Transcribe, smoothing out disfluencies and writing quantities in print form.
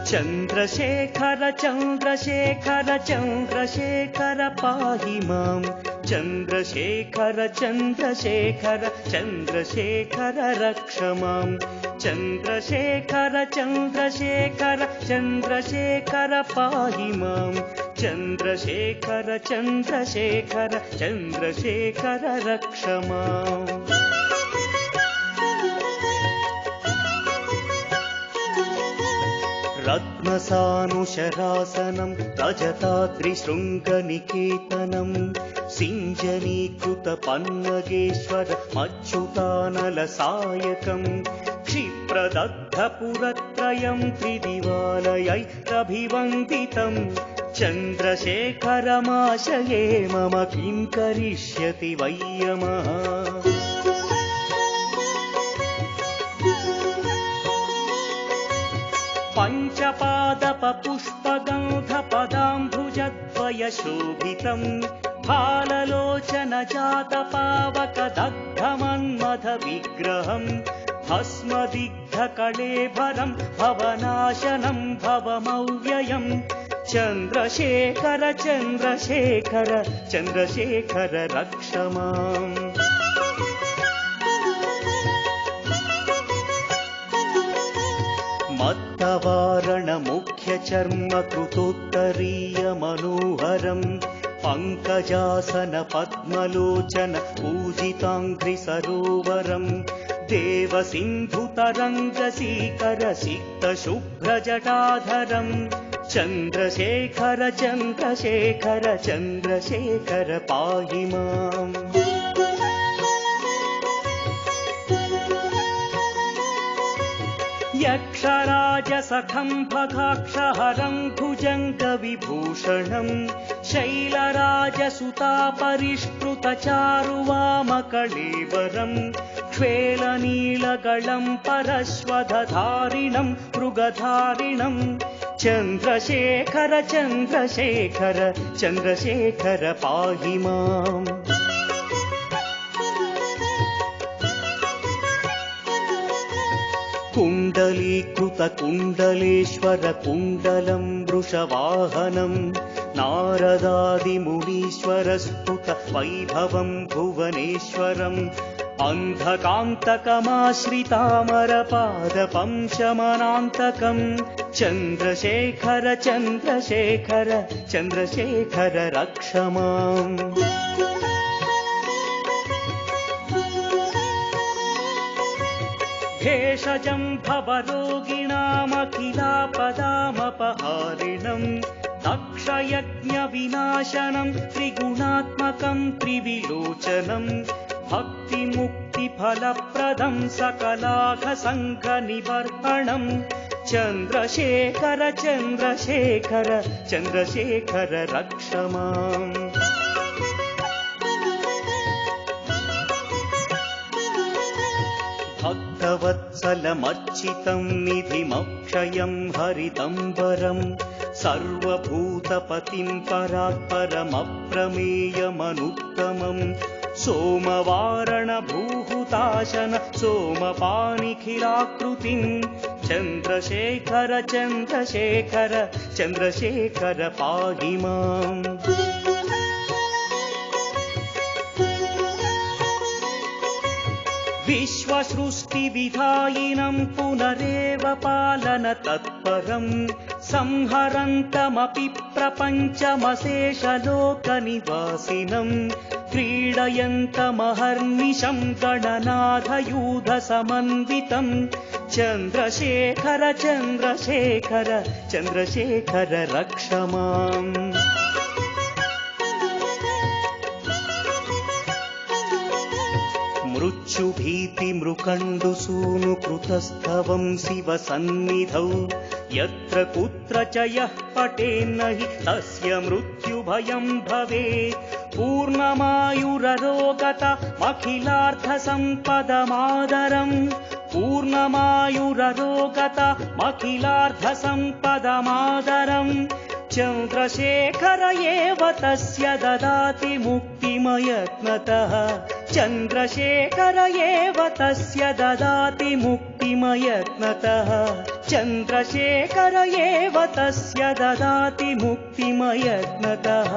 चन्द्रशेखर चन्द्रशेखर चन्द्रशेखर पाहि मां चन्द्रशेखर चन्द्रशेखर चन्द्रशेखर रक्ष मां चन्द्रशेखर चन्द्रशेखर चन्द्रशेखर पाहि मां चन्द्रशेखर चन्द्रशेखर चन्द्रशेखर रक्ष माम् रत्नसानुशरासनं रजताद्रिशृङ्गनिकेतनं सिञ्जनीकृतपन्नगेश्वर मच्युतानलसायकं क्षिप्रदग्धपुरत्रयं त्रिदिवालयैरभिवन्दितं चन्द्रशेखरमाशये मम किं करिष्यति वै यमः पञ्चपादपपुष्पगन्धपदाम्भुजद्वयशोभितं फाललोचनजातपावकदग्धमन्मथविग्रहं भस्मदिग्धकळेभरं भवनाशनं भवमव्ययं चन्द्रशेखर चन्द्रशेखर चन्द्रशेखर रक्ष माम् मत्तवारणमुख्यचर्मकृतोत्तरीयमनोहरं पङ्कजासन पद्मलोचन पूजिताङ्घ्रिसरोवरं देवसिन्धुतरङ्गसीकरसिक्तशुभ्रजटाधरं चन्द्रशेखर चन्द्रशेखर चन्द्रशेखर पाहि माम् यक्षराजसखं भगाक्षहरं भुजङ्गविभूषणं शैलराजसुतापरिष्कृतचारुवामकळेवरं श्वेलनीलगलं परश्वधधारिणं मृगधारिणं चन्द्रशेखर चन्द्रशेखर चन्द्रशेखर पाहि माम् कुण्डलीकृतकुण्डलेश्वर कुण्डलं वृषवाहनं नारदादिमुनीश्वरस्तुत वैभवं भुवनेश्वरम् अन्धकान्तकमाश्रितामरपादपं शमनान्तकं चन्द्रशेखर चन्द्रशेखर चन्द्रशेखर रक्ष माम् भेषजं भवरोगिणामखिलापदामपहारिणं दक्षयज्ञविनाशनं त्रिगुणात्मकं त्रिविलोचनं भक्तिमुक्तिफलप्रदं सकलाघसङ्घनिवर्हणं चन्द्रशेखर चन्द्रशेखर चन्द्रशेखर रक्ष माम् भक्तवत्सलमर्चितं निधिमक्षयं हरितम्बरं सर्वभूतपतिं परात्परमप्रमेयमनुत्तमं सोमवारणभूहुताशन सोमपानिखिलाकृतिं चन्द्रशेखर चन्द्रशेखर चन्द्रशेखर पाहि माम् विश्वसृष्टिविधायिनं पुनरेव पालन तत्परं संहरन्तमपि प्रपञ्चमशेषलोकनिवासिनं क्रीडयन्तमहर्निशं गणनाथयूधसमन्वितं चन्द्रशेखर चन्द्रशेखर चन्द्रशेखर रक्ष माम् मृत्युभीतिमृकण्डुसूनुकृतस्तवं शिवसन्निधौ यत्र कुत्र च यः पठेन्न हि तस्य मृत्युभयं भवेत् पूर्णमायुररोगतमखिलार्थसम्पदमादरं पूर्णमायुररोगतमखिलार्थसम्पदमादरं चन्द्रशेखर एव तस्य ददाति मुक्तिमयत्नतः चन्द्रशेखर एव तस्य ददाति मुक्तिमयत्नतः चन्द्रशेखर एव तस्य ददाति मुक्तिमयत्नतः